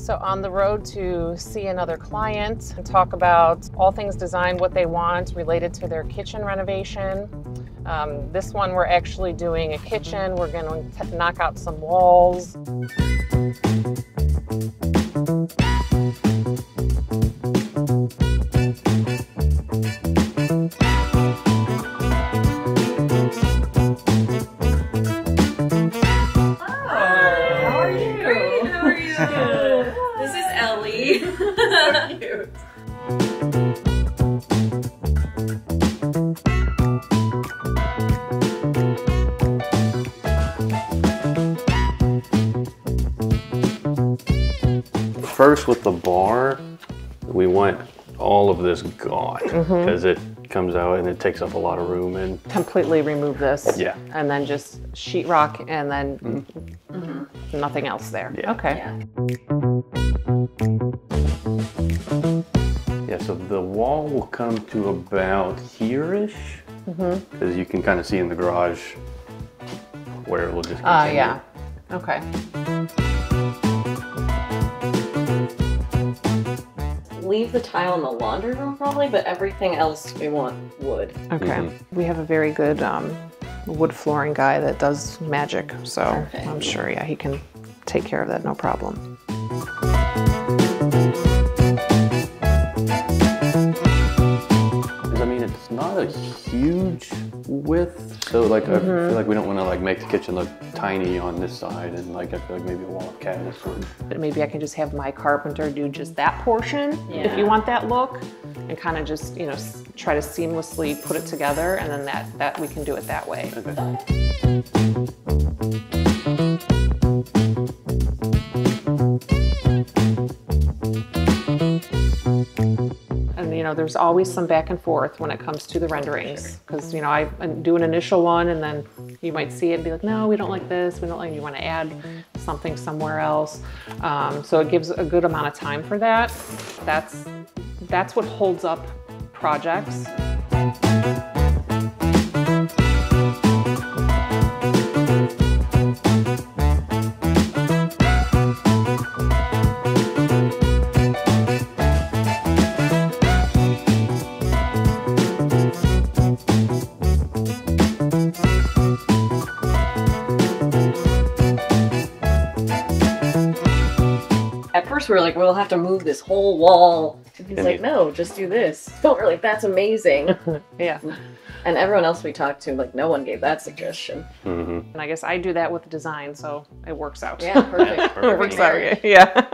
So on the road to see another client and talk about all things design, what they want related to their kitchen renovation. This one we're actually doing a kitchen. We're going to knock out some walls. This is Ellie. So cute. First with the bar, we want all of this gone because it comes out and it takes up a lot of room and Completely remove this. Yeah. And then just sheetrock and then nothing else there. Yeah. Okay. Yeah, so the wall will come to about here-ish because you can kind of see in the garage where it will just continue. Yeah. Okay. Leave the tile in the laundry room probably, but everything else we want wood. Okay. We have a very good wood flooring guy that does magic, so Perfect. I'm sure, yeah, he can take care of that, no problem. I mean, it's not a huge width, so like I feel like we don't want to like make the kitchen look tiny on this side, and like I feel like maybe a wall of cabinets would. But maybe I can just have my carpenter do just that portion if you want that look, and kind of just, you know, try to seamlessly put it together, and then that we can do it that way. And you know, there's always some back and forth when it comes to the renderings, because you know, I do an initial one and then you might see it and be like, no, we don't like this, we don't like, you want to add something somewhere else. So it gives a good amount of time for that. That's what holds up projects. At first we were like, we'll have to move this whole wall. And he's like, no, just do this. We're like, that's amazing. Yeah. And everyone else we talked to, like, no one gave that suggestion. And I guess I do that with design, so it works out. Yeah, perfect. It works out, yeah.